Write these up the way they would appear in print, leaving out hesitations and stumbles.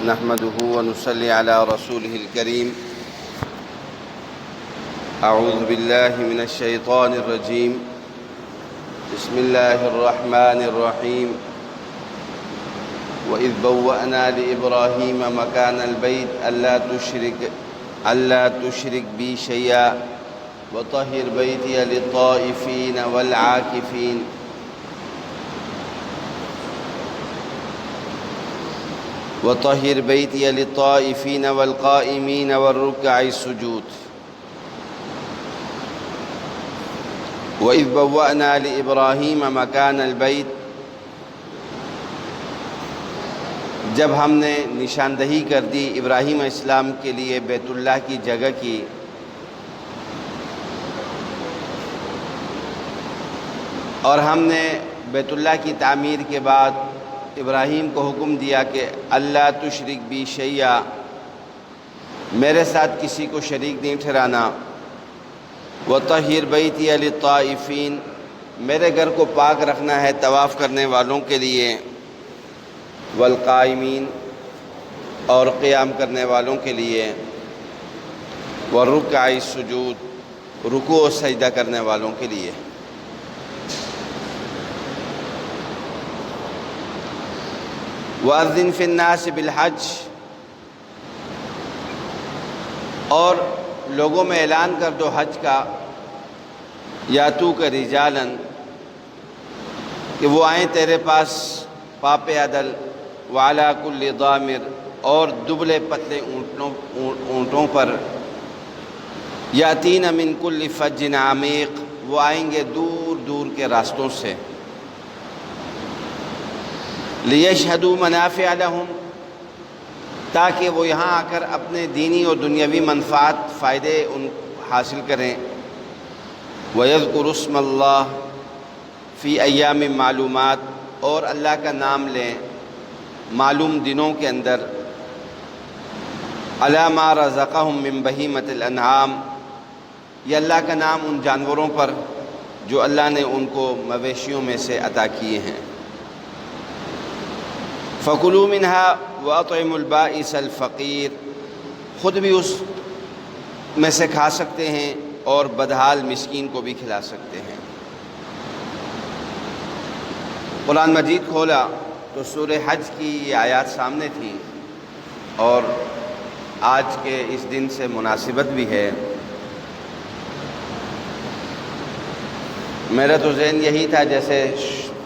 نحمده ونصلي على رسوله الكريم. أعوذ بالله من الشيطان الرجيم. بسم الله الرحمن الرحيم. وإذ بوأنا لإبراهيم مكان البيت ألا تشرك بي شيئا وطهر بيتي للطائفين والعاكفين والقائمين والركع السجود. وإذ بوأنا لإبراهيم مكان البيت، جب ہم نے نشاندہی کر دی ابراہیم علیہ السلام کے لیے بیت اللہ کی جگہ کی، اور ہم نے بیت اللہ کی تعمیر کے بعد ابراہیم کو حکم دیا کہ اللہ تشرک بی شیئا، میرے ساتھ کسی کو شریک نہیں ٹھہرانا، وطہر بیتی للطائفین، میرے گھر کو پاک رکھنا ہے طواف کرنے والوں کے لیے، والقائمین، اور قیام کرنے والوں کے لیے، والرکع السجود، رکوع و سجدہ کرنے والوں کے لیے۔ وَأَذِّن فِي النَّاسِ بِالْحَجِّ، اور لوگوں میں اعلان کر دو حج کا، یاتوک رجالاً، کہ وہ آئیں تیرے پاس پاپ عدل، وعلی کل ضامر، اور دبلے پتلے اونٹوں پر، یاتین من کل فج عمیق، وہ آئیں گے دور دور کے راستوں سے، لیشہدوا منافع لہم، تاکہ وہ یہاں آ کر اپنے دینی اور دنیاوی منفعت فائدے حاصل کریں، وَيَذْكُرُوا اسْمَ اللَّهِ فِي أَيَّامٍ معلومات، اور اللہ کا نام لیں معلوم دنوں کے اندر، عَلَى مَا رَزَقَهُم مِّن بَهِيمَةِ الْأَنْعَامِ، یہ اللہ کا نام ان جانوروں پر جو اللہ نے ان کو مویشیوں میں سے عطا کیے ہیں۔ فَكُلُوا مِنْهَا وَأَطْعِمُوا الْبَائِسَ الْفَقِيرَ، خود بھی اس میں سے کھا سکتے ہیں اور بدحال مسکین کو بھی کھلا سکتے ہیں۔ قرآن مجید کھولا تو سورہ حج کی یہ آیات سامنے تھی، اور آج کے اس دن سے مناسبت بھی ہے۔ میرا تو ذہن یہی تھا، جیسے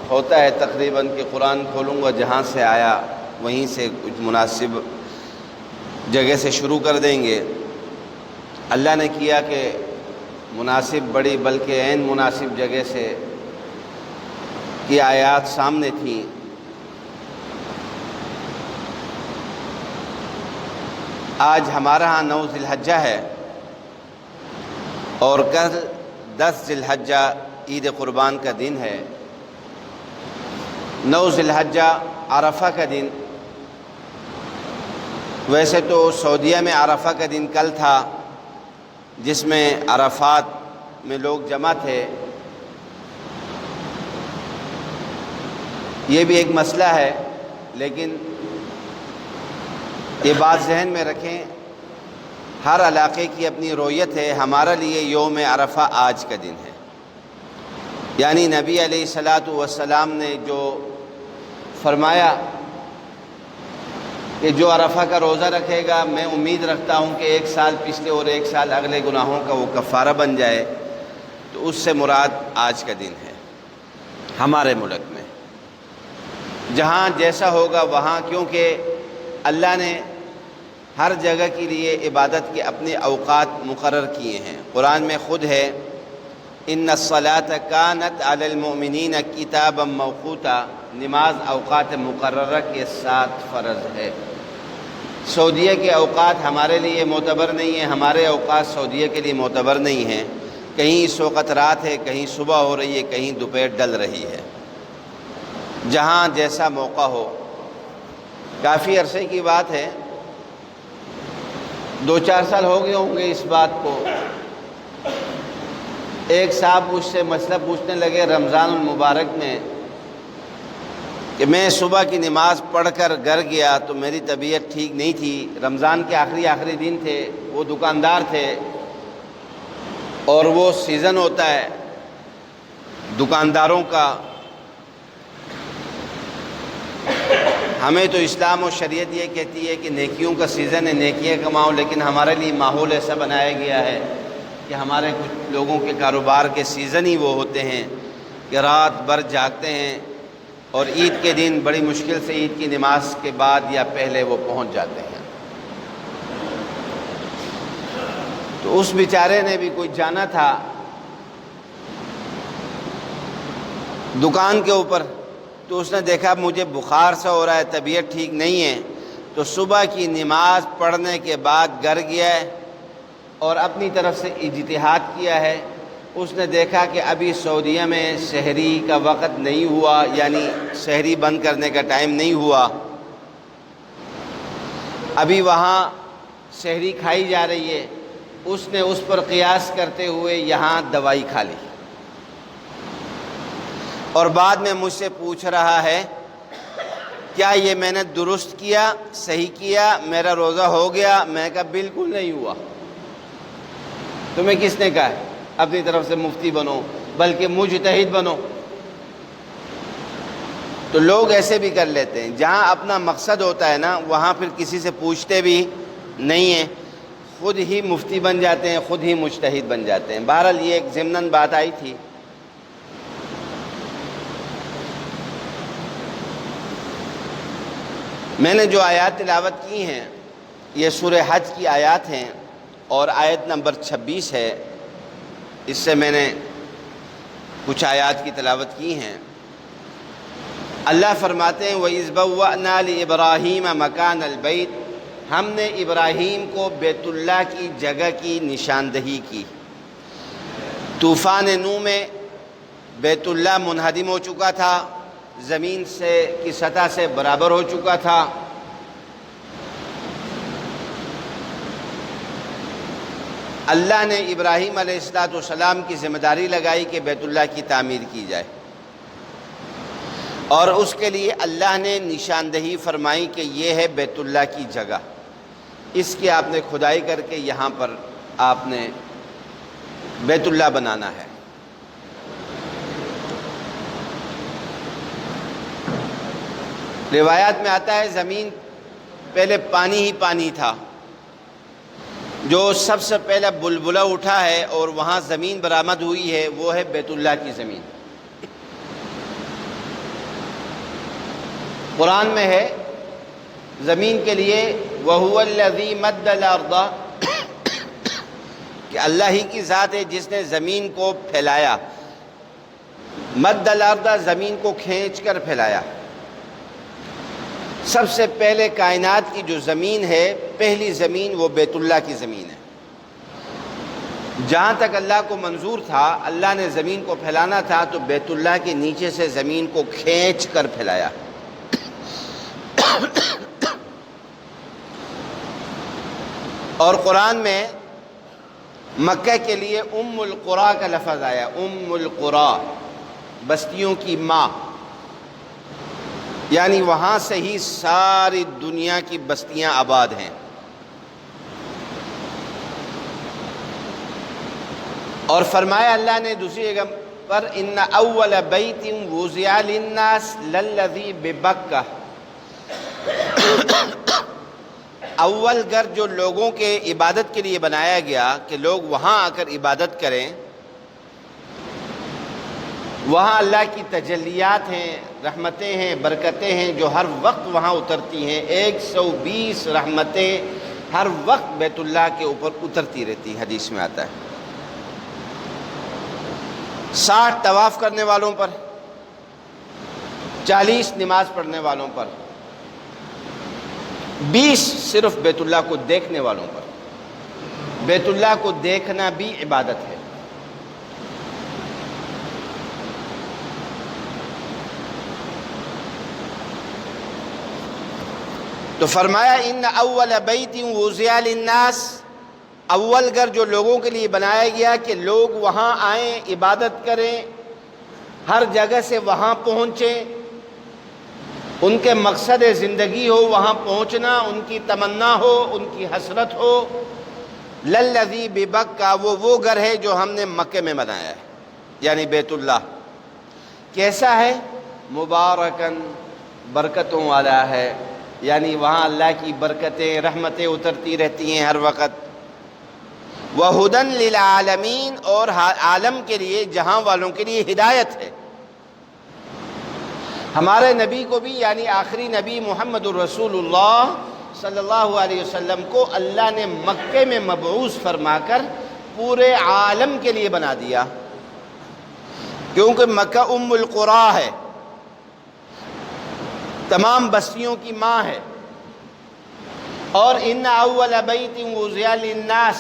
ہوتا ہے تقریباً کہ قرآن کھولوں گا جہاں سے آیا وہیں سے کچھ مناسب جگہ سے شروع کر دیں گے۔ اللہ نے کیا کہ مناسب بڑی بلکہ عین مناسب جگہ سے کی آیات سامنے تھیں۔ آج ہمارا ہاں 9 ذی الحجہ ہے، اور کل 10 ذی الحجہ عید قربان کا دن ہے۔ 9 ذی الحجہ عرفہ کا دن، ویسے تو سعودیہ میں عرفہ کا دن کل تھا، جس میں عرفات میں لوگ جمع تھے۔ یہ بھی ایک مسئلہ ہے، لیکن یہ بات ذہن میں رکھیں، ہر علاقے کی اپنی رویت ہے۔ ہمارے لیے یوم عرفہ آج کا دن ہے، یعنی نبی علیہ الصلاۃ والسلام نے جو فرمایا کہ جو عرفہ کا روزہ رکھے گا، میں امید رکھتا ہوں کہ 1 سال پچھلے اور 1 سال اگلے گناہوں کا وہ کفارہ بن جائے، تو اس سے مراد آج کا دن ہے ہمارے ملک میں۔ جہاں جیسا ہوگا وہاں، کیونکہ اللہ نے ہر جگہ کے لیے عبادت کے اپنے اوقات مقرر کیے ہیں۔ قرآن میں خود ہے، ان الصلاۃ کانت علی المؤمنین کتابا موقوتا، نماز اوقات مقررہ کے ساتھ فرض ہے۔ سعودیہ کے اوقات ہمارے لیے معتبر نہیں ہیں، ہمارے اوقات سعودیہ کے لیے معتبر نہیں ہیں۔ کہیں اس وقت رات ہے، کہیں صبح ہو رہی ہے، کہیں دوپہر ڈل رہی ہے، جہاں جیسا موقع ہو۔ کافی عرصے کی بات ہے، 2-4 سال ہو گئے ہوں گے اس بات کو۔ ایک صاحب مجھ سے مسئلہ پوچھنے لگے رمضان المبارک میں کہ میں صبح کی نماز پڑھ کر گھر گیا تو میری طبیعت ٹھیک نہیں تھی، رمضان کے آخری دن تھے، وہ دکاندار تھے اور وہ سیزن ہوتا ہے دکانداروں کا۔ ہمیں تو اسلام و شریعت یہ کہتی ہے کہ نیکیوں کا سیزن ہے، نیکیاں کماؤ، لیکن ہمارے لیے ماحول ایسا بنایا گیا ہے کہ ہمارے کچھ لوگوں کے کاروبار کے سیزن ہی وہ ہوتے ہیں کہ رات بھر جاگتے ہیں اور عید کے دن بڑی مشکل سے عید کی نماز کے بعد یا پہلے وہ پہنچ جاتے ہیں۔ تو اس بیچارے نے بھی کوئی جانا تھا دکان کے اوپر، تو اس نے دیکھا مجھے بخار سا ہو رہا ہے، طبیعت ٹھیک نہیں ہے، تو صبح کی نماز پڑھنے کے بعد گھر گیا ہے اور اپنی طرف سے اجتہاد کیا ہے۔ اس نے دیکھا کہ ابھی سعودیہ میں سحری کا وقت نہیں ہوا، یعنی سحری بند کرنے کا ٹائم نہیں ہوا، ابھی وہاں سحری کھائی جا رہی ہے۔ اس نے اس پر قیاس کرتے ہوئے یہاں دوائی کھا لی اور بعد میں مجھ سے پوچھ رہا ہے کیا یہ میں نے درست کیا، صحیح کیا، میرا روزہ ہو گیا؟ میں کہا بالکل نہیں ہوا۔ تمہیں کس نے کہا ہے اپنی طرف سے مفتی بنو، بلکہ مجتہد بنو؟ تو لوگ ایسے بھی کر لیتے ہیں، جہاں اپنا مقصد ہوتا ہے نا وہاں پھر کسی سے پوچھتے بھی نہیں ہیں، خود ہی مفتی بن جاتے ہیں، خود ہی مجتہد بن جاتے ہیں۔ بہرحال یہ ایک ضمناً بات آئی تھی۔ میں نے جو آیات تلاوت کی ہیں یہ سورہ حج کی آیات ہیں اور آیت نمبر 26 ہے، اس سے میں نے کچھ آیات کی تلاوت کی ہیں۔ اللہ فرماتے ہیں وَإِذْ بَوَّأْنَا لِإِبْرَاهِيمَ مَكَانَ الْبَيْتِ، ہم نے ابراہیم کو بیت اللہ کی جگہ کی نشاندہی کی۔ طوفان نوح میں بیت اللہ منہدم ہو چکا تھا، زمین کی سطح سے برابر ہو چکا تھا۔ اللہ نے ابراہیم علیہ السلام کی ذمہ داری لگائی کہ بیت اللہ کی تعمیر کی جائے، اور اس کے لیے اللہ نے نشاندہی فرمائی کہ یہ ہے بیت اللہ کی جگہ، اس کی آپ نے کھدائی کر کے یہاں پر آپ نے بیت اللہ بنانا ہے۔ روایات میں آتا ہے زمین پہلے پانی ہی پانی تھا، جو سب سے پہلا بلبلہ اٹھا ہے اور وہاں زمین برآمد ہوئی ہے وہ ہے بیت اللہ کی زمین۔ قرآن میں ہے زمین کے لیے وَهُوَ الَّذِي مَدَّ الْأَرْضَ، کہ اللہ ہی کی ذات ہے جس نے زمین کو پھیلایا، مد الارض، زمین کو کھینچ کر پھیلایا۔ سب سے پہلے کائنات کی جو زمین ہے، پہلی زمین وہ بیت اللہ کی زمین ہے۔ جہاں تک اللہ کو منظور تھا، اللہ نے زمین کو پھیلانا تھا تو بیت اللہ کے نیچے سے زمین کو کھینچ کر پھیلایا۔ اور قرآن میں مکہ کے لیے ام القریٰ کا لفظ آیا، ام القریٰ، بستیوں کی ماں، یعنی وہاں سے ہی ساری دنیا کی بستیاں آباد ہیں۔ اور فرمایا اللہ نے دوسری جگہ پر ان اول بیت وضع للناس للذی ببکہ، اول گھر جو لوگوں کے عبادت کے لیے بنایا گیا کہ لوگ وہاں آ کر عبادت کریں، وہاں اللہ کی تجلیات ہیں، رحمتیں ہیں، برکتیں ہیں جو ہر وقت وہاں اترتی ہیں۔ 120 رحمتیں ہر وقت بیت اللہ کے اوپر اترتی رہتی ہیں، حدیث میں آتا ہے۔ 60 طواف کرنے والوں پر، 40 نماز پڑھنے والوں پر، 20 صرف بیت اللہ کو دیکھنے والوں پر۔ بیت اللہ کو دیکھنا بھی عبادت ہے۔ تو فرمایا ان اول بیت وضع للناس، اول گھر جو لوگوں کے لیے بنایا گیا کہ لوگ وہاں آئیں، عبادت کریں، ہر جگہ سے وہاں پہنچیں، ان کے مقصد زندگی ہو، وہاں پہنچنا ان کی تمنا ہو، ان کی حسرت ہو۔ للذی ببکہ، وہ گھر ہے جو ہم نے مکے میں بنایا ہے، یعنی بیت اللہ۔ کیسا ہے؟ مبارکن، برکتوں والا ہے، یعنی وہاں اللہ کی برکتیں، رحمتیں اترتی رہتی ہیں ہر وقت۔ وہدی للعالمین، اور عالم کے لیے، جہاں والوں کے لیے ہدایت ہے۔ ہمارے نبی کو بھی، یعنی آخری نبی محمد الرسول اللہ صلی اللہ علیہ وسلم کو اللہ نے مکے میں مبعوث فرما کر پورے عالم کے لیے بنا دیا، کیونکہ مکہ ام القریٰ ہے، تمام بستیوں کی ماں ہے۔ اور ان اول بیت وضع للناس،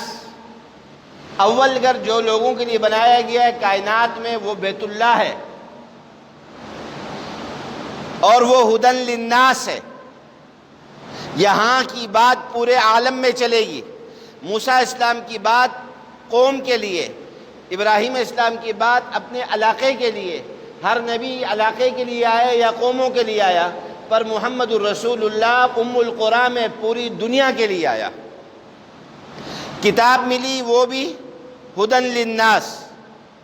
اول گھر جو لوگوں کے لیے بنایا گیا ہے کائنات میں، وہ بیت اللہ ہے، اور وہ ہدی للناس ہے۔ یہاں کی بات پورے عالم میں چلے گی۔ موسیٰ اسلام کی بات قوم کے لیے، ابراہیم اسلام کی بات اپنے علاقے کے لیے، ہر نبی علاقے کے لیے آیا یا قوموں کے لیے آیا، پر محمد الرسول اللہ ام القریٰ میں پوری دنیا کے لیے آیا۔ کتاب ملی وہ بھی ہدی للناس،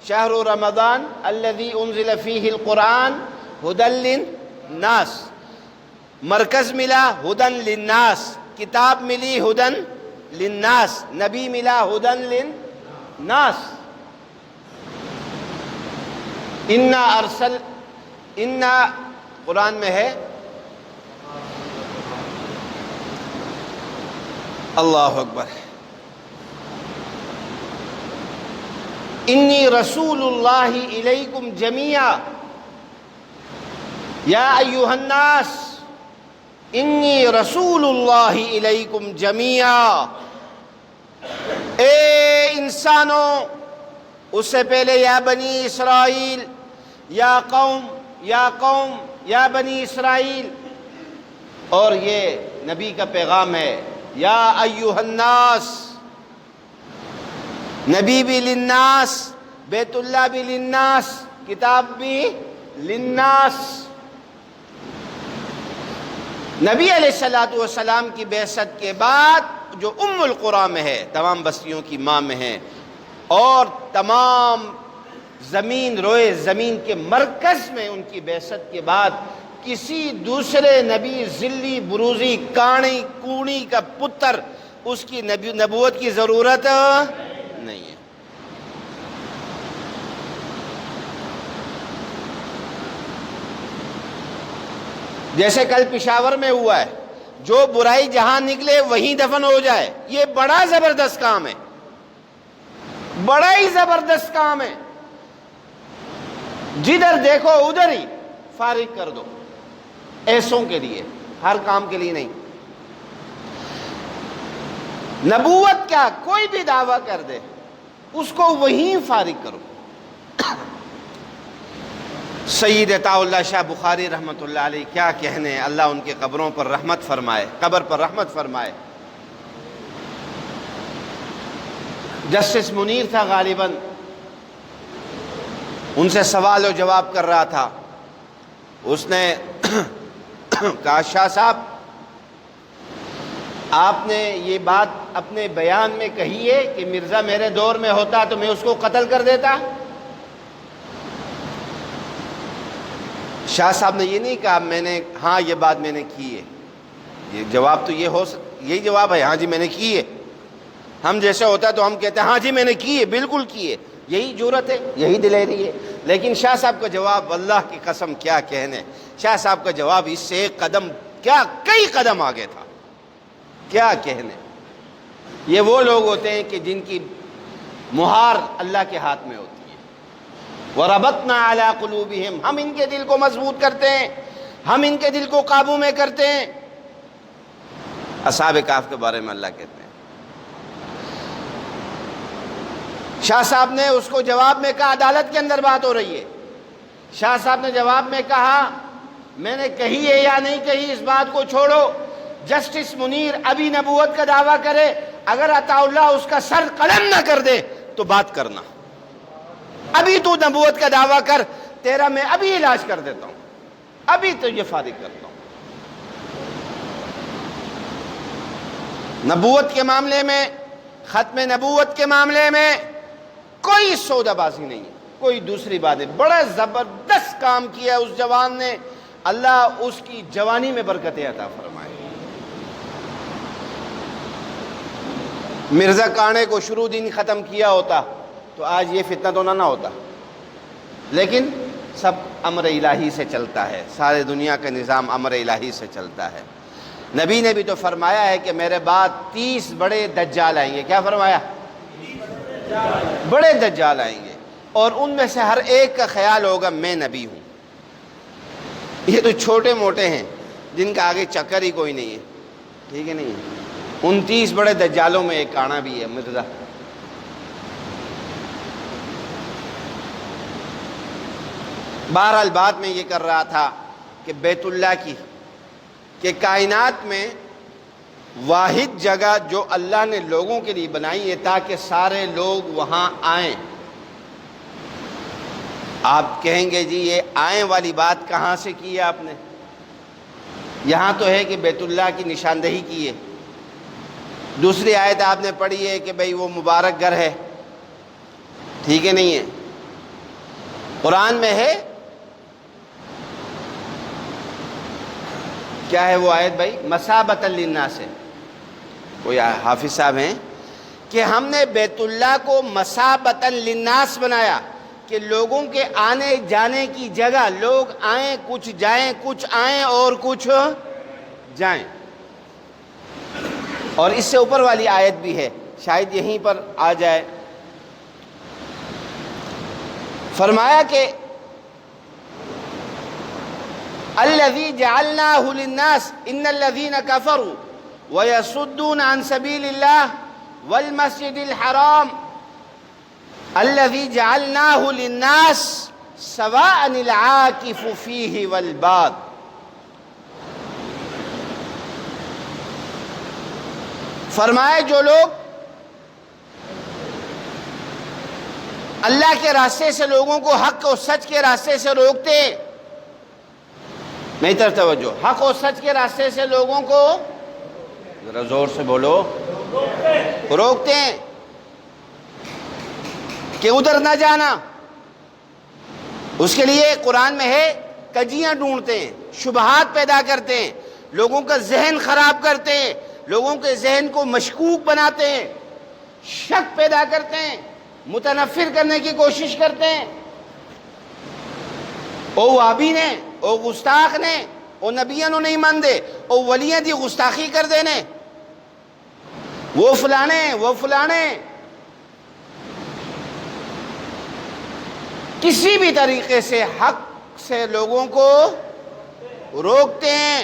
شہر رمضان الذی انزل فیہ القرآن ہدی للناس۔ مرکز ملا ہدی للناس، کتاب ملی ہدی للناس، نبی ملا ہدی للناس۔ انا قرآن میں ہے، اللہ اکبر، انی رسول اللہ الیکم جمیعا یا ایھا الناس انی رسول اللہ الیکم جمیعا۔ اے انسانوں، اس سے پہلے یا بنی اسرائیل، یا قوم، یا قوم، یا بنی اسرائیل، اور یہ نبی کا پیغام ہے، یا ایھا الناس، نبی بھی للناس، بیت اللہ بھی للناس، کتاب بھی للناس۔ نبی علیہ السلام کی بعثت کے بعد جو ام القریٰ میں ہے، تمام بستیوں کی ماں میں ہے، اور تمام زمین، روئے زمین کے مرکز میں ان کی بعثت کے بعد کسی دوسرے نبی، ذلی بروزی، کاڑی کوڑی کا پتر، اس کی نبوت کی ضرورت نہیں ہے۔ جیسے کل پشاور میں ہوا ہے، جو برائی جہاں نکلے وہیں دفن ہو جائے، یہ بڑا زبردست کام ہے، بڑا ہی زبردست کام ہے۔ جدھر دیکھو ادھر ہی فارغ کر دو، ایسوں کے لیے، ہر کام کے لیے نہیں۔ نبوت کیا، کوئی بھی دعویٰ کر دے اس کو وہیں فارغ کرو۔ سید عطا اللہ شاہ بخاری رحمۃ اللہ علیہ کیا کہنے، اللہ ان کے قبروں پر رحمت فرمائے، قبر پر رحمت فرمائے۔ جسٹس منیر تھا غالباً، ان سے سوال و جواب کر رہا تھا، اس نے کہا شاہ صاحب آپ نے یہ بات اپنے بیان میں کہی ہے کہ مرزا میرے دور میں ہوتا تو میں اس کو قتل کر دیتا؟ شاہ صاحب نے یہ نہیں کہا ہاں یہ بات میں نے کی ہے، یہ جواب تو یہی جواب ہے، ہاں جی میں نے کی ہے۔ ہم جیسے ہوتا تو ہم کہتے ہیں ہاں جی میں نے کی ہے، بالکل کی ہے، یہی جرأت ہے، یہی دلیری ہے۔ لیکن شاہ صاحب کا جواب، اللہ کی قسم کیا کہنے، شاہ صاحب کا جواب اس سے ایک قدم، کیا کئی قدم آگے تھا، کیا کہنے۔ یہ وہ لوگ ہوتے ہیں کہ جن کی مہار اللہ کے ہاتھ میں ہوتی ہے۔ وَرَبَطْنَا عَلَىٰ قُلُوبِهِمْ، ہم ان کے دل کو مضبوط کرتے ہیں، ہم ان کے دل کو قابو میں کرتے ہیں۔ اصحاب کہف کے بارے میں اللہ کہتے ہیں، شاہ صاحب نے اس کو جواب میں کہا، عدالت کے اندر بات ہو رہی ہے، شاہ صاحب نے جواب میں کہا میں نے کہی ہے یا نہیں کہی اس بات کو چھوڑو، جسٹس منیر ابھی نبوت کا دعویٰ کرے، اگر عطا اللہ اس کا سر قلم نہ کر دے تو بات کرنا، ابھی تو نبوت کا دعویٰ کر، تیرا میں ابھی علاج کر دیتا ہوں، ابھی تو یہ فارغ کرتا ہوں۔ نبوت کے معاملے میں، ختم نبوت کے معاملے میں کوئی سودا بازی نہیں ہے، کوئی دوسری بات ہے۔ بڑا زبردست کام کیا اس جوان نے، اللہ اس کی جوانی میں برکتیں عطا فرمائے۔ مرزا کانے کو شروع دن ختم کیا ہوتا تو آج یہ فتنہ تو نہ ہوتا، لیکن سب امر الہی سے چلتا ہے، سارے دنیا کا نظام امر الہی سے چلتا ہے۔ نبی نے بھی تو فرمایا ہے کہ میرے بعد 30 بڑے دجال آئیں گے۔ کیا فرمایا؟ بڑے دجال آئیں گے، اور ان میں سے ہر ایک کا خیال ہوگا میں نبی ہوں۔ یہ تو چھوٹے موٹے ہیں جن کا آگے چکر ہی کوئی نہیں ہے، ٹھیک ہے نہیں؟ 29 بڑے دجالوں میں ایک کانا بھی ہے، مرزا۔ بہرحال بات میں یہ کر رہا تھا کہ بیت اللہ کی، کہ کائنات میں واحد جگہ جو اللہ نے لوگوں کے لیے بنائی ہے تاکہ سارے لوگ وہاں آئیں۔ آپ کہیں گے جی یہ آئیں والی بات کہاں سے کی ہے آپ نے؟ یہاں تو ہے کہ بیت اللہ کی نشاندہی کی ہے۔ دوسری آیت آپ نے پڑھی ہے کہ بھئی وہ مبارک گھر ہے، ٹھیک ہے نہیں ہے؟ قرآن میں ہے، کیا ہے وہ آیت بھائی؟ مثابۃ للناس ہے، کوئی حافظ صاحب ہیں کہ ہم نے بیت اللہ کو مثابۃ للناس بنایا کہ لوگوں کے آنے جانے کی جگہ، لوگ آئیں کچھ جائیں، کچھ آئیں اور کچھ جائیں۔ اور اس سے اوپر والی آیت بھی ہے، شاید یہیں پر آ جائے۔ فرمایا کہ الذی جعلناہ للناس ان الذین کفروا ویصدون عن سبیل اللہ والمسجد الحرام الذی جعلناہ للناس سواء العاکف فیہ والباد۔ فرمائے جو لوگ اللہ کے راستے سے لوگوں کو حق اور سچ کے راستے سے روکتے، میری طرف توجہ، حق اور سچ کے راستے سے لوگوں کو، ذرا زور سے بولو، روکتے ہیں کہ ادھر نہ جانا، اس کے لیے قرآن میں ہے کجیاں ڈھونڈتے ہیں، شبہات پیدا کرتے ہیں، لوگوں کا ذہن خراب کرتے ہیں، لوگوں کے ذہن کو مشکوک بناتے ہیں، شک پیدا کرتے ہیں، متنفر کرنے کی کوشش کرتے ہیں۔ او وابی نے، او گستاخ نے، او نبیاں نو نہیں مان دے، او ولیاں دی گستاخی کر دینے، وہ فلانے وہ فلانے، کسی بھی طریقے سے حق سے لوگوں کو روکتے ہیں۔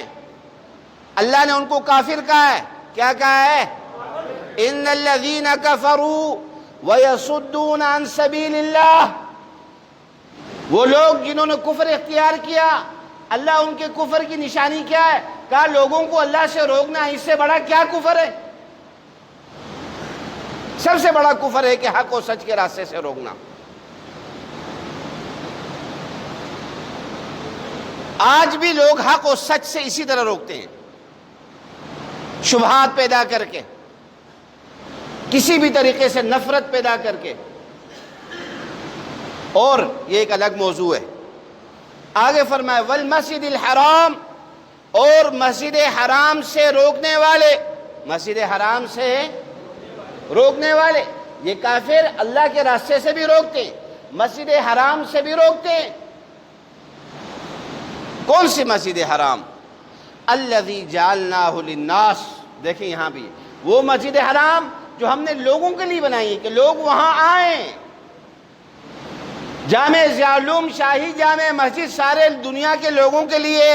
اللہ نے ان کو کافر کہا ہے، کیا کہا ہے؟ ان الذین کفروا ویصدون عن سبیل اللہ، وہ لوگ جنہوں نے کفر اختیار کیا، اللہ ان کے کفر کی نشانی کیا ہے؟ کہا لوگوں کو اللہ سے روکنا، اس سے بڑا کیا کفر ہے؟ سب سے بڑا کفر ہے کہ حق و سچ کے راستے سے روکنا۔ آج بھی لوگ حق و سچ سے اسی طرح روکتے ہیں، شبہات پیدا کر کے، کسی بھی طریقے سے نفرت پیدا کر کے، اور یہ ایک الگ موضوع ہے۔ آگے فرمائے والمسجد الحرام، اور مسجد حرام سے روکنے والے، مسجد حرام سے روکنے والے، یہ کافر اللہ کے راستے سے بھی روکتے ہیں، مسجد حرام سے بھی روکتے ہیں۔ کون سی مسجد حرام؟ الذی جعلناہ للناس، دیکھیں یہاں بھی وہ مسجد حرام جو ہم نے لوگوں کے لیے بنائی ہے کہ لوگ وہاں آئیں۔ جامع ضیاء العلوم شاہی جامع مسجد سارے دنیا کے لوگوں کے لیے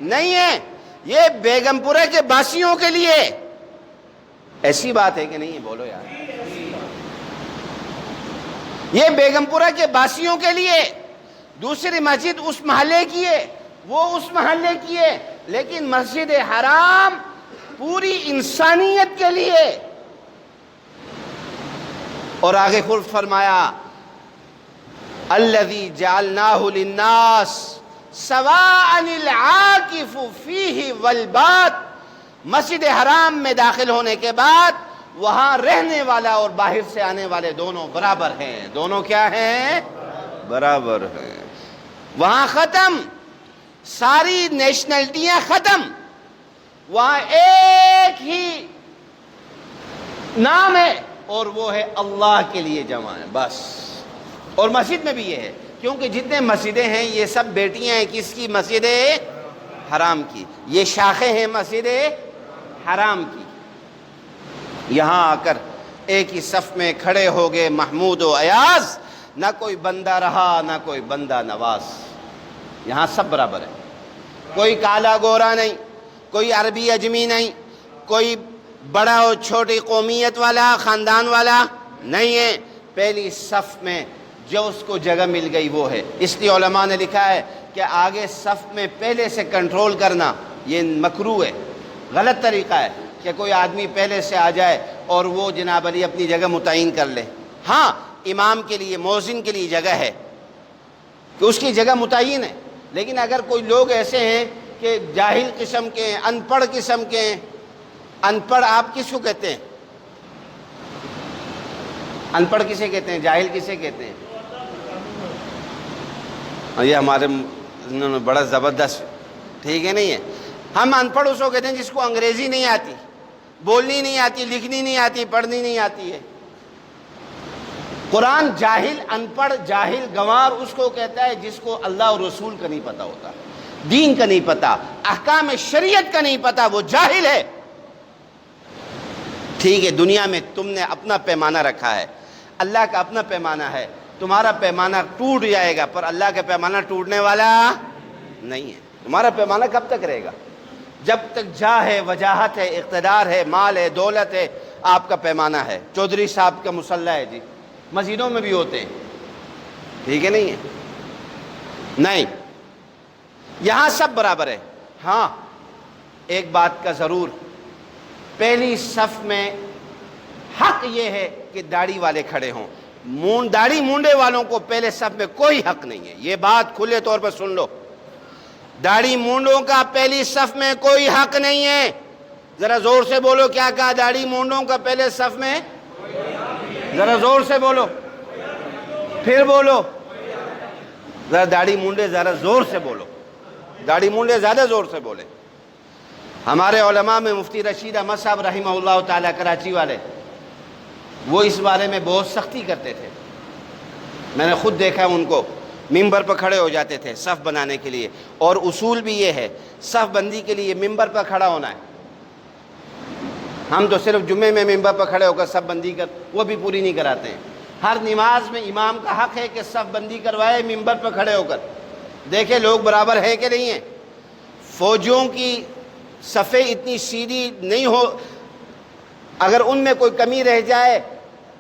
نہیں ہے، یہ بیگم پورہ کے باسیوں کے لیے۔ ایسی بات ہے کہ نہیں؟ بولو یار، یہ بیگم پورہ کے باسیوں کے لیے، دوسری مسجد اس محلے کی ہے، وہ اس محلے کی ہے، لیکن مسجد حرام پوری انسانیت کے لیے۔ اور آگے خود فرمایا الذی جعلناہ للناس سواء العاکف فیہ والباد، مسجد حرام میں داخل ہونے کے بعد وہاں رہنے والا اور باہر سے آنے والے دونوں برابر ہیں. دونوں کیا ہیں؟ برابر ہیں. وہاں ختم، ساری نیشنلٹیاں ختم، وہاں ایک ہی نام ہے اور وہ ہے اللہ کے لیے جمع ہے بس. اور مسجد میں بھی یہ ہے، کیونکہ جتنے مسجدیں ہیں یہ سب بیٹیاں ہیں کس کی؟ مسجد حرام کی. یہ شاخیں ہیں مسجد حرام کی. یہاں آ کر ایک ہی صف میں کھڑے ہو گئے محمود و ایاز، نہ کوئی بندہ رہا نہ کوئی بندہ نواز. یہاں سب برابر ہے، کوئی کالا گورا نہیں، کوئی عربی اجمی نہیں، کوئی بڑا اور چھوٹی قومیت والا خاندان والا نہیں ہے. پہلی صف میں جو اس کو جگہ مل گئی وہ ہے. اس لیے علماء نے لکھا ہے کہ آگے صف میں پہلے سے کنٹرول کرنا یہ مکروہ ہے، غلط طریقہ ہے کہ کوئی آدمی پہلے سے آ جائے اور وہ جناب علی اپنی جگہ متعین کر لے. ہاں امام کے لیے، مؤذن کے لیے جگہ ہے کہ اس کی جگہ متعین ہے، لیکن اگر کوئی لوگ ایسے ہیں کہ جاہل قسم کے ہیں، ان پڑھ قسم کے ہیں. ان پڑھ آپ کس کو کہتے ہیں؟ ان پڑھ کسے کہتے ہیں؟ جاہل کسے کہتے ہیں؟ یہ ہمارے انہوں نے بڑا زبردست، ٹھیک ہے نہیں ہے. ہم ان پڑھ اس کو کہتے ہیں جس کو انگریزی نہیں آتی، بولنی نہیں آتی، لکھنی نہیں آتی، پڑھنی نہیں آتی ہے. قرآن جاہل، ان پڑھ، جاہل گنوار اس کو کہتا ہے جس کو اللہ اور رسول کا نہیں پتہ ہوتا، دین کا نہیں پتہ، احکام شریعت کا نہیں پتہ، وہ جاہل ہے. ٹھیک ہے، دنیا میں تم نے اپنا پیمانہ رکھا ہے، اللہ کا اپنا پیمانہ ہے. تمہارا پیمانہ ٹوٹ جائے گا پر اللہ کا پیمانہ ٹوٹنے والا نہیں ہے. تمہارا پیمانہ کب تک رہے گا؟ جب تک جاہ ہے، وجاہت ہے، اقتدار ہے، مال ہے، دولت ہے، آپ کا پیمانہ ہے. چودھری صاحب کا مسلح ہے جی، مسجدوں میں بھی ہوتے ہیں، ٹھیک ہے نہیں ہے؟ نہیں، یہاں سب برابر ہے. ہاں ایک بات کا ضرور، پہلی صف میں حق یہ ہے کہ داڑھی والے کھڑے ہوں. داڑھی مونڈے والوں کو پہلے صف میں کوئی حق نہیں ہے. یہ بات کھلے طور پر سن لو، داڑھی مونڈوں کا پہلی صف میں کوئی حق نہیں ہے. ذرا زور سے بولو، کیا کہا؟ داڑھی مونڈوں کا پہلے صف میں، ذرا زور سے بولو، پھر بولو، ذرا داڑھی مونڈے ذرا زور سے بولو، داڑھی مونڈے زیادہ زور سے بولے. ہمارے علماء میں مفتی رشید احمد صاحب رحمہ اللہ تعالیٰ کراچی والے، وہ اس بارے میں بہت سختی کرتے تھے. میں نے خود دیکھا ان کو، ممبر پر کھڑے ہو جاتے تھے صف بنانے کے لیے. اور اصول بھی یہ ہے، صف بندی کے لیے ممبر پر کھڑا ہونا ہے. ہم تو صرف جمعے میں ممبر پر کھڑے ہو کر صف بندی کر، وہ بھی پوری نہیں کراتے ہیں. ہر نماز میں امام کا حق ہے کہ صف بندی کروائے ممبر پر کھڑے ہو کر. دیکھیں لوگ برابر ہیں کہ نہیں ہیں. فوجیوں کی صفیں اتنی سیدھی نہیں ہو، اگر ان میں کوئی کمی رہ جائے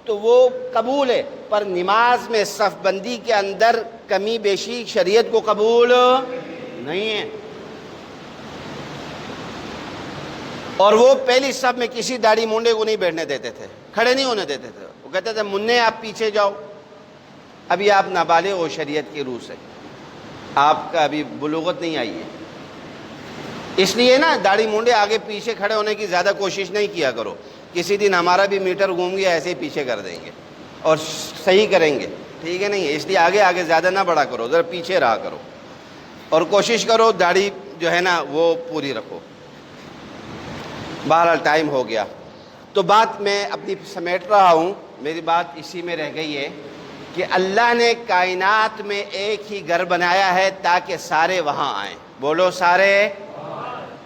تو وہ قبول ہے، پر نماز میں صف بندی کے اندر کمی بیشی شریعت کو قبول نہیں ہے. اور وہ پہلی صف میں کسی داڑھی مونڈے کو نہیں بیٹھنے دیتے تھے، کھڑے نہیں ہونے دیتے تھے. وہ کہتے تھے مننے آپ پیچھے جاؤ، ابھی آپ نابالغ ہو شریعت کی روح سے، آپ کا ابھی بلوغت نہیں آئی ہے. اس لیے نا داڑھی مونڈے آگے پیچھے کھڑے ہونے کی زیادہ کوشش نہیں کیا کرو. کسی دن ہمارا بھی میٹر گھوم گیا ایسے ہی پیچھے کر دیں گے اور صحیح کریں گے، ٹھیک ہے نہیں ہے؟ اس لیے آگے آگے زیادہ نہ بڑھا کرو، ذرا پیچھے رہا کرو اور کوشش کرو داڑھی جو ہے نا وہ پوری رکھو. بہرحال ٹائم ہو گیا تو بات میں اپنی سمیٹ رہا ہوں. میری بات اسی میں رہ گئی ہے کہ اللہ نے کائنات میں ایک ہی گھر بنایا ہے تاکہ سارے وہاں آئیں. بولو سارے،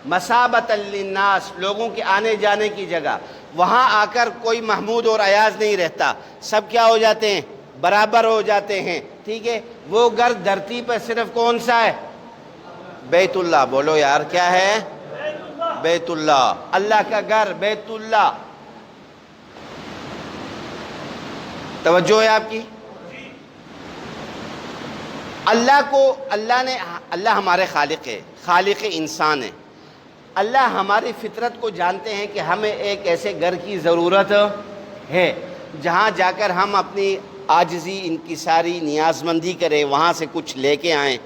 مثابۃ للناس، لوگوں کے آنے جانے کی جگہ. وہاں آ کر کوئی محمود اور ایاز نہیں رہتا، سب کیا ہو جاتے ہیں؟ برابر ہو جاتے ہیں، ٹھیک ہے. وہ گھر دھرتی پر صرف کون سا ہے؟ بیت اللہ. بولو یار کیا ہے؟ بیت اللہ، اللہ کا گھر بیت اللہ. توجہ ہے آپ کی؟ اللہ کو اللہ ہمارے خالق ہے، خالق انسان ہے. اللہ ہماری فطرت کو جانتے ہیں کہ ہمیں ایک ایسے گھر کی ضرورت ہے جہاں جا کر ہم اپنی عاجزی، انکساری، نیاز مندی کریں، وہاں سے کچھ لے کے آئیں،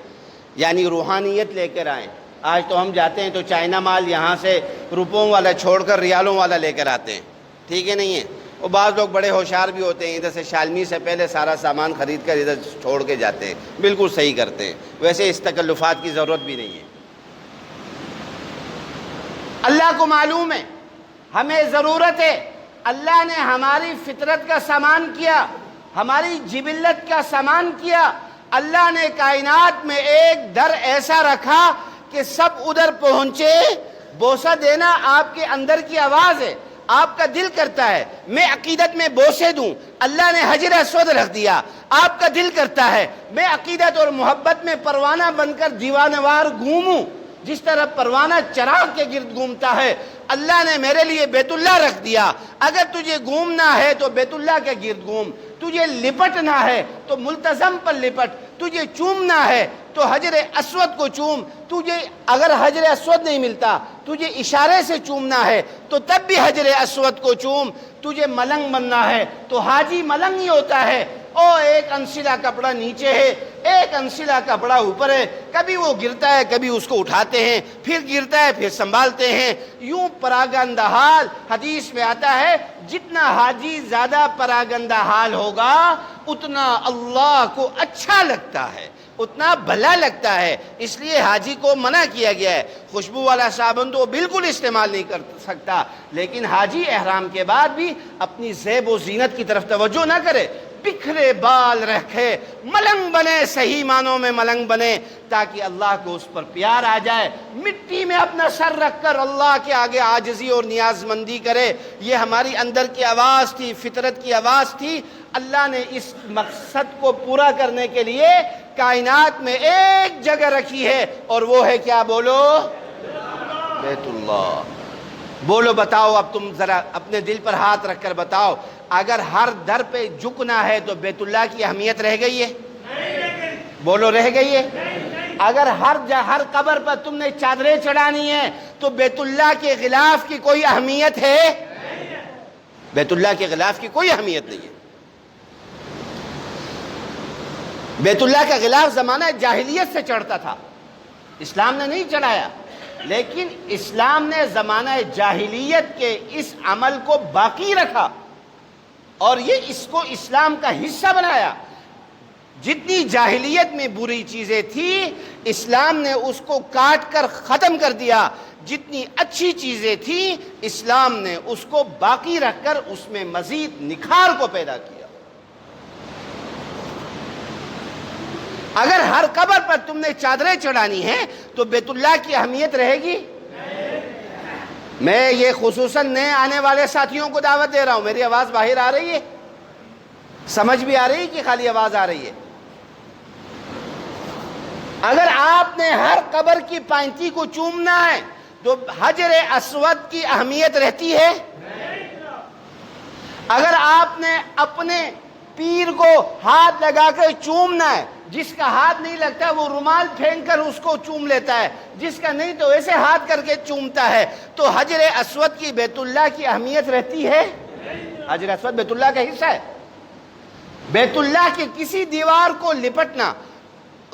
یعنی روحانیت لے کر آئیں. آج تو ہم جاتے ہیں تو چائنا مال یہاں سے روپوں والا چھوڑ کر ریالوں والا لے کر آتے ہیں، ٹھیک ہے نہیں ہے؟ اور بعض لوگ بڑے ہوشیار بھی ہوتے ہیں، ادھر سے شالمی سے پہلے سارا سامان خرید کر ادھر چھوڑ کے جاتے ہیں، بالکل صحیح کرتے ہیں، ویسے اس تکلفات کی ضرورت بھی نہیں ہے۔ اللہ کو معلوم ہے ہمیں ضرورت ہے، اللہ نے ہماری فطرت کا سامان کیا، ہماری جبلت کا سامان کیا، اللہ نے کائنات میں ایک در ایسا رکھا کہ سب ادھر پہنچے، بوسہ دینا آپ کے اندر کی آواز ہے، آپ کا دل کرتا ہے میں عقیدت میں بوسے دوں، اللہ نے حجر اسود رکھ دیا، آپ کا دل کرتا ہے میں عقیدت اور محبت میں پروانہ بن کر دیوانہ وار گھوموں، جس طرح پروانہ چراغ کے گرد گھومتا ہے، اللہ نے میرے لیے بیت اللہ رکھ دیا، اگر تجھے گھومنا ہے تو بیت اللہ کے گرد گھوم، تجھے لپٹنا ہے تو ملتزم پر لپٹ، تجھے چومنا ہے تو حجر اسود کو چوم، تجھے اگر حجر اسود نہیں ملتا تجھے اشارے سے چومنا ہے تو تب بھی حجر اسود کو چوم، تجھے ملنگ بننا ہے تو حاجی ملنگ ہی ہوتا ہے، او ایک انسلا کپڑا نیچے ہے ایک انسلا کپڑا اوپر ہے، کبھی وہ گرتا ہے کبھی اس کو اٹھاتے ہیں، پھر گرتا ہے پھر سنبھالتے ہیں، یوں پراگندہ حال۔ حدیث میں آتا ہے جتنا حاجی زیادہ پراگندہ حال ہوگا اتنا اللہ کو اچھا لگتا ہے، اتنا بھلا لگتا ہے، اس لیے حاجی کو منع کیا گیا ہے۔ خوشبو والا صابن تو بالکل استعمال نہیں کر سکتا، لیکن حاجی احرام کے بعد بھی اپنی زیب و زینت کی طرف توجہ نہ کرے، بکھرے بال رکھے، ملنگ بنے، صحیح معنوں میں ملنگ بنے، تاکہ اللہ کو اس پر پیار آ جائے، مٹی میں اپنا سر رکھ کر اللہ کے آگے عاجزی اور نیاز مندی کرے۔ یہ ہماری اندر کی آواز تھی، فطرت کی آواز تھی۔ اللہ نے اس مقصد کو پورا کرنے کے لیے کائنات میں ایک جگہ رکھی ہے، اور وہ ہے کیا؟ بولو، بیت اللہ۔ بولو، بتاؤ، اب تم ذرا اپنے دل پر ہاتھ رکھ کر بتاؤ، اگر ہر در پہ جھکنا ہے تو بیت اللہ کی اہمیت رہ گئی ہے؟ بولو، رہ گئی ہے؟ اگر ہر قبر پر تم نے چادریں چڑھانی ہے تو بیت اللہ کے غلاف کی کوئی اہمیت ہے؟ بیت اللہ کے غلاف کی کوئی اہمیت نہیں ہے۔ بیت اللہ کا غلاف زمانہ جاہلیت سے چڑھتا تھا، اسلام نے نہیں چڑھایا، لیکن اسلام نے زمانہ جاہلیت کے اس عمل کو باقی رکھا اور اس کو اسلام کا حصہ بنایا۔ جتنی جاہلیت میں بری چیزیں تھیں اسلام نے اس کو کاٹ کر ختم کر دیا، جتنی اچھی چیزیں تھیں اسلام نے اس کو باقی رکھ کر اس میں مزید نکھار کو پیدا کیا۔ اگر ہر قبر پر تم نے چادریں چڑھانی ہیں تو بیت اللہ کی اہمیت رہے گی؟ میں یہ خصوصاً نئے آنے والے ساتھیوں کو دعوت دے رہا ہوں، میری آواز باہر آ رہی ہے؟ سمجھ بھی آ رہی ہے کہ خالی آواز آ رہی ہے؟ اگر آپ نے ہر قبر کی پائنتی کو چومنا ہے تو حجر اسود کی اہمیت رہتی ہے؟ اگر آپ نے اپنے پیر کو ہاتھ لگا کر چومنا ہے، جس کا ہاتھ نہیں لگتا وہ رومال پھینک کر اس کو چوم لیتا ہے، جس کا نہیں تو ایسے ہاتھ کر کے چومتا ہے، تو حجر اسود کی بیت اللہ کی اہمیت رہتی ہے؟ حجر اسود بیت اللہ کا حصہ ہے۔ بیت اللہ کی کسی دیوار کو لپٹنا،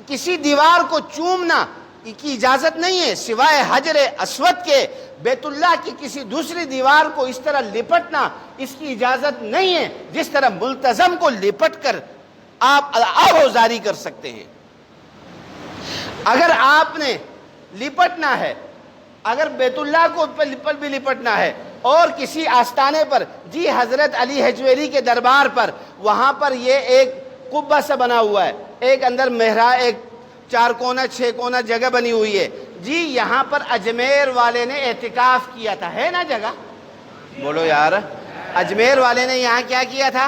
کسی دیوار کو چومنا کی اجازت نہیں ہے سوائے حجر اسود کے۔ بیت اللہ کی کسی دوسری دیوار کو اس طرح لپٹنا، اس کی اجازت نہیں ہے جس طرح ملتزم کو لپٹ کر آپ آہوزاری کر سکتے ہیں۔ اگر آپ نے لپٹنا ہے، اگر بیت اللہ کو پر بھی لپٹنا ہے اور کسی آستانے پر، جی حضرت علی حجویری کے دربار پر، وہاں پر یہ ایک قبہ سے بنا ہوا ہے، ایک اندر محراب، ایک 4 کونا 6 کونا جگہ بنی ہوئی ہے، جی یہاں پر اجمیر والے نے اعتکاف کیا تھا، ہے نا جگہ؟ بولو یار، اجمیر والے نے یہاں کیا کیا تھا؟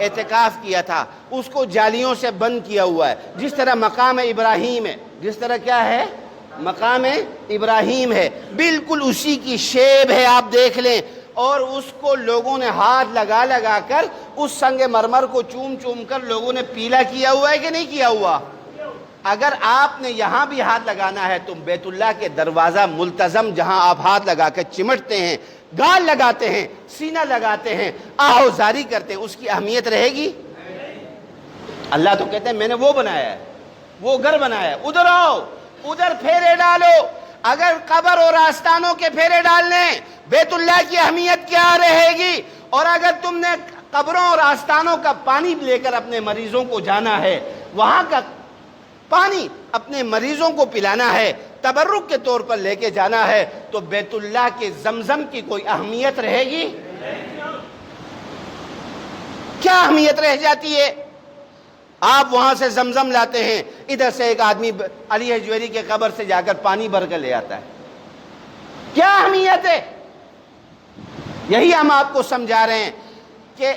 اعتکاف کیا تھا، اس کو جالیوں سے بند کیا ہوا ہے، جس طرح مقام ابراہیم ہے، جس طرح کیا ہے؟ مقام ابراہیم ہے، بالکل اسی کی شیب ہے، آپ دیکھ لیں، اور اس کو لوگوں نے ہاتھ لگا لگا کر اس سنگ مرمر کو چوم چوم کر لوگوں نے پیلا کیا ہوا ہے کہ نہیں کیا ہوا؟ اگر آپ نے یہاں بھی ہاتھ لگانا ہے تو بیت اللہ کے دروازہ ملتزم جہاں آپ ہاتھ لگا کر چمٹتے ہیں، گال لگاتے ہیں، سینہ لگاتے ہیں، آہوزاری کرتے ہیں، اس کی اہمیت رہے گی؟ اللہ تو کہتے ہیں میں نے وہ بنایا ہے، وہ گھر بنایا ہے، ادھر آؤ، ادھر پھیرے ڈالو، اگر قبر اور آستانوں کے پھیرے ڈالنے بیت اللہ کی اہمیت کیا رہے گی؟ اور اگر تم نے قبروں اور آستانوں کا پانی لے کر اپنے مریضوں کو جانا ہے، وہاں کا پانی اپنے مریضوں کو پلانا ہے، تبرک کے طور پر لے کے جانا ہے، تو بیت اللہ کے زمزم کی کوئی اہمیت رہے گی؟ کیا اہمیت رہ جاتی ہے؟ آپ وہاں سے زمزم لاتے ہیں، ادھر سے ایک آدمی علی حجویری کے قبر سے جا کر پانی بھر کر لے آتا ہے، کیا اہمیت ہے؟ یہی ہم آپ کو سمجھا رہے ہیں کہ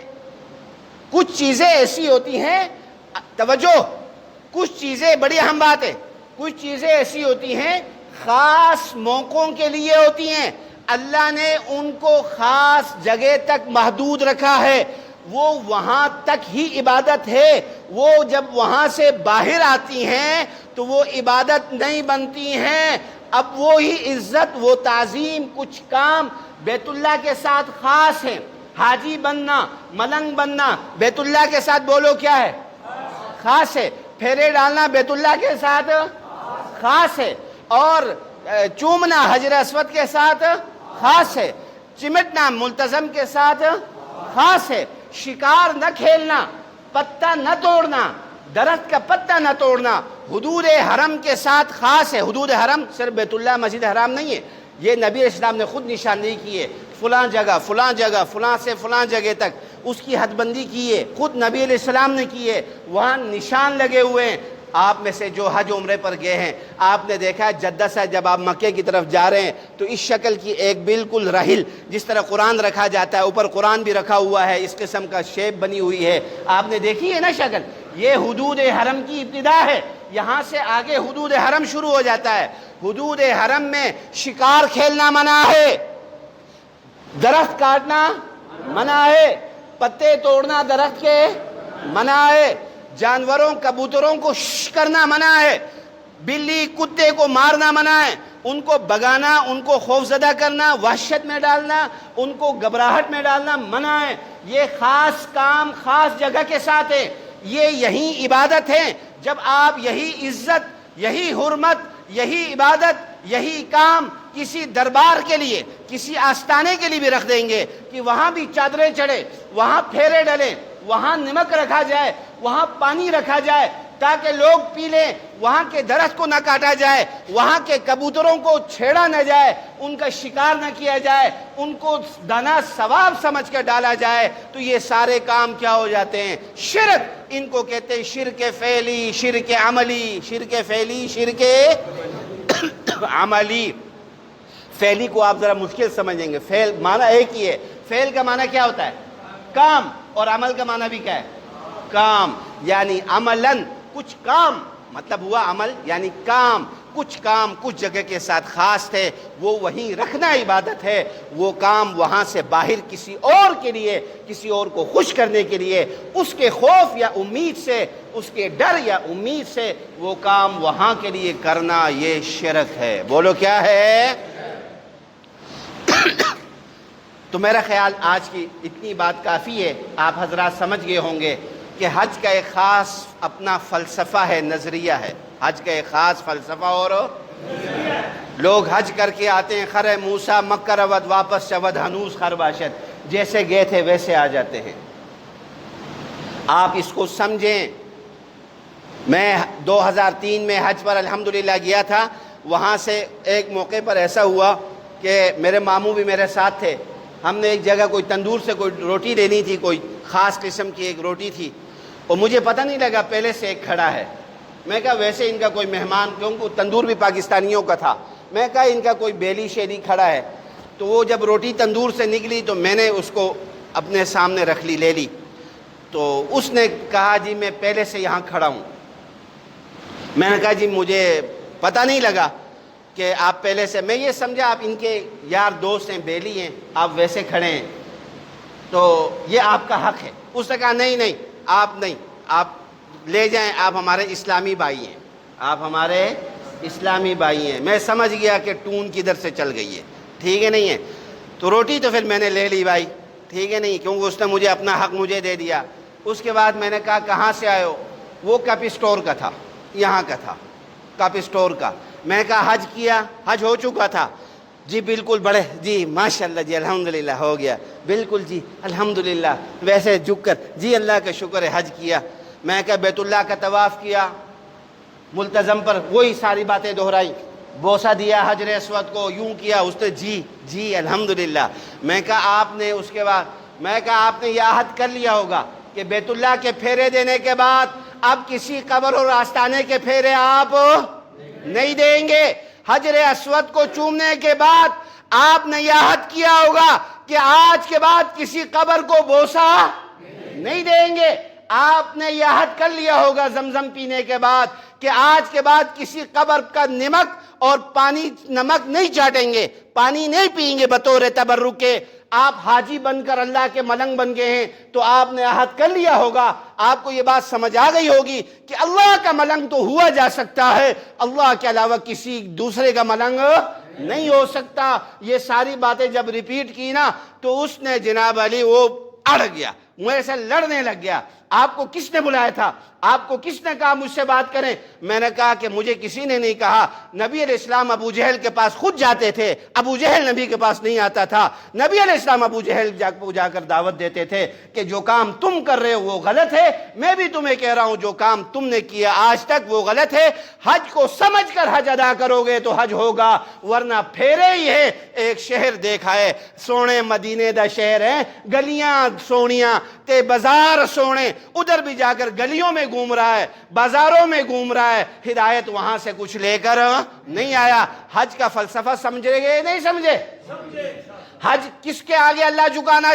کچھ چیزیں ایسی ہوتی ہیں، توجہ، کچھ چیزیں، بڑی اہم بات ہے، کچھ چیزیں ایسی ہوتی ہیں خاص موقعوں کے لیے ہوتی ہیں، اللہ نے ان کو خاص جگہ تک محدود رکھا ہے، وہ وہاں تک ہی عبادت ہے، وہ جب وہاں سے باہر آتی ہیں تو وہ عبادت نہیں بنتی ہیں۔ اب وہی عزت، وہ تعظیم، کچھ کام بیت اللہ کے ساتھ خاص ہیں۔ حاجی بننا، ملنگ بننا بیت اللہ کے ساتھ بولو کیا ہے؟ خاص ہے۔ پھیرے ڈالنا بیت اللہ کے ساتھ خاص ہے، اور چومنا حجر اسود کے ساتھ خاص ہے، چمٹنا ملتزم کے ساتھ خاص ہے، شکار نہ کھیلنا، پتہ نہ توڑنا، درخت کا پتہ نہ توڑنا حدود حرم کے ساتھ خاص ہے۔ حدود حرم صرف بیت اللہ مسجد حرام نہیں ہے، یہ نبی اسلام نے خود نشاندہی کی ہے، فلاں جگہ فلاں جگہ، فلاں سے فلاں جگہ تک اس کی حد بندی کی ہے، خود نبی علیہ السلام نے کی ہے، وہاں نشان لگے ہوئے ہیں۔ آپ میں سے جو حج عمرے پر گئے ہیں، آپ نے دیکھا ہے جدہ سے جب آپ مکے کی طرف جا رہے ہیں تو اس شکل کی ایک بالکل رحل، جس طرح قرآن رکھا جاتا ہے، اوپر قرآن بھی رکھا ہوا ہے، اس قسم کا شیپ بنی ہوئی ہے، آپ نے دیکھی ہے نا شکل؟ یہ حدود حرم کی ابتدا ہے، یہاں سے آگے حدود حرم شروع ہو جاتا ہے۔ حدود حرم میں شکار کھیلنا منع ہے، درخت کاٹنا منع ہے، پتے توڑنا درخت کے منع ہے، جانوروں کبوتروں کو کرنا منع ہے، بلی کتے کو مارنا منع ہے، ان کو بگانا، ان کو خوفزدہ کرنا، وحشت میں ڈالنا، ان کو گھبراہٹ میں ڈالنا منع ہے۔ یہ خاص کام خاص جگہ کے ساتھ ہے، یہ یہی عبادت ہے۔ جب آپ یہی عزت، یہی حرمت، یہی عبادت، یہی کام کسی دربار کے لیے، کسی آستانے کے لیے بھی رکھ دیں گے کہ وہاں بھی چادریں چڑھے، وہاں پھیرے ڈلیں، وہاں نمک رکھا جائے، وہاں پانی رکھا جائے تاکہ لوگ پی لیں، وہاں کے درخت کو نہ کاٹا جائے، وہاں کے کبوتروں کو چھیڑا نہ جائے، ان کا شکار نہ کیا جائے، ان کو دنا ثواب سمجھ کر ڈالا جائے، تو یہ سارے کام کیا ہو جاتے ہیں؟ شرک۔ ان کو کہتے ہیں شرک فعلی، شرک عملی، شرک فعلی، شرک عملی۔ فعلی کو آپ ذرا مشکل سمجھیں گے، فعل معنی ایک ہی ہے، فعل کا معنی کیا ہوتا ہے؟ کام، اور عمل کا معنی بھی کیا ہے؟ کام، یعنی عملاً کچھ کام، مطلب ہوا عمل یعنی کام، کچھ کام کچھ جگہ کے ساتھ خاص تھے، وہ وہیں رکھنا عبادت ہے، وہ کام وہاں سے باہر کسی اور کے لیے، کسی اور کو خوش کرنے کے لیے، اس کے خوف یا امید سے، اس کے ڈر یا امید سے وہ کام وہاں کے لیے کرنا، یہ شرک ہے۔ بولو کیا ہے؟ تو میرا خیال آج کی اتنی بات کافی ہے، آپ حضرات سمجھ گئے ہوں گے کہ حج کا ایک خاص اپنا فلسفہ ہے، نظریہ ہے۔ حج کا ایک خاص فلسفہ اور لوگ حج کر کے آتے ہیں، خر موسیٰ مکہ رود واپس شود ہنوز خر باشد، جیسے گئے تھے ویسے آ جاتے ہیں۔ آپ اس کو سمجھیں۔ میں 2003 میں حج پر الحمدللہ گیا تھا، وہاں سے ایک موقع پر ایسا ہوا کہ میرے ماموں بھی میرے ساتھ تھے، ہم نے ایک جگہ کوئی تندور سے کوئی روٹی لینی تھی، کوئی خاص قسم کی ایک روٹی تھی، اور مجھے پتہ نہیں لگا پہلے سے ایک کھڑا ہے۔ میں کہا ویسے ان کا کوئی مہمان، کیونکہ تندور بھی پاکستانیوں کا تھا، میں کہا ان کا کوئی بیلی شیلی کھڑا ہے۔ تو وہ جب روٹی تندور سے نکلی تو میں نے اس کو اپنے سامنے رکھ لی، لے لی۔ تو اس نے کہا جی میں پہلے سے یہاں کھڑا ہوں۔ میں نے کہا جی مجھے پتہ نہیں لگا کہ آپ پہلے سے، میں یہ سمجھا آپ ان کے یار دوست ہیں، بیلی ہیں، آپ ویسے کھڑے ہیں تو یہ آپ کا حق ہے۔ اس نے کہا نہیں نہیں، آپ نہیں، آپ لے جائیں، آپ ہمارے اسلامی بھائی ہیں، آپ ہمارے اسلامی بھائی ہیں۔ میں سمجھ گیا کہ ٹون کدھر سے چل گئی ہے، ٹھیک ہے نہیں ہے۔ تو روٹی تو پھر میں نے لے لی بھائی، ٹھیک ہے نہیں، کیونکہ اس نے مجھے اپنا حق مجھے دے دیا۔ اس کے بعد میں نے کہا کہاں سے آئے ہو؟ وہ کپ اسٹور کا تھا، یہاں کا تھا، کپ اسٹور کا۔ میں کہا حج کیا؟ حج ہو چکا تھا جی بالکل، بڑے جی ماشاءاللہ جی الحمدللہ ہو گیا بالکل جی الحمدللہ، ویسے جھک کر جی اللہ کا شکر ہے حج کیا۔ میں کہا بیت اللہ کا طواف کیا؟ ملتزم پر وہی ساری باتیں دہرائی، بوسہ دیا حجر اسود کو، یوں کیا، اس نے جی جی الحمدللہ۔ میں کہا آپ نے اس کے بعد میں کہا آپ نے یہ عہد کر لیا ہوگا کہ بیت اللہ کے پھیرے دینے کے بعد اب کسی قبر اور آستانے کے پھیرے آپ نہیں دیں گے۔ حجر اسود کو چومنے کے بعد آپ نے یہ عہد کیا ہوگا کہ آج کے بعد کسی قبر کو بوسہ نہیں دیں گے۔ آپ نے یہ عہد کر لیا ہوگا زمزم پینے کے بعد کہ آج کے بعد کسی قبر کا نمک اور پانی، نمک نہیں چاٹیں گے، پانی نہیں پئیں گے بطور تبرک کے۔ آپ حاجی بن کر اللہ کے ملنگ بن گئے ہیں تو آپ نے عہد کر لیا ہوگا، آپ کو یہ بات سمجھ آ گئی ہوگی کہ اللہ کا ملنگ تو ہوا جا سکتا ہے، اللہ کے علاوہ کسی دوسرے کا ملنگ نہیں ہو سکتا۔ یہ ساری باتیں جب ریپیٹ کی نا تو اس نے جناب علی وہ اڑ گیا، مجھے سے لڑنے لگ گیا۔ آپ کو کس نے بلایا تھا؟ آپ کو کس نے کہا مجھ سے بات کریں؟ میں نے کہا کہ مجھے کسی نے نہیں کہا۔ نبی علیہ السلام ابو جہل کے پاس خود جاتے تھے، ابو جہل نبی کے پاس نہیں آتا تھا۔ نبی علیہ السلام ابو جہل جا کر دعوت دیتے تھے کہ جو کام تم کر رہے ہو وہ غلط ہے، میں بھی تمہیں کہہ رہا ہوں جو کام تم نے کیا آج تک وہ غلط ہے۔ حج کو سمجھ کر حج ادا کرو گے تو حج ہوگا، ورنہ پھیرے ہی ہے۔ ایک شہر دیکھا ہے، سونے مدینے دا شہر ہے، گلیاں سونیاں تے بازار سونے، ادھر بھی جا کر گلیوں میں گھوم رہا ہے، بازاروں میں گھوم رہا ہے، ہدایت وہاں سے کچھ لے کر نہیں آیا۔ حج کا فلسفہ سمجھے گے نہیں سمجھے؟ حج کس کے آگے اللہ جھکانا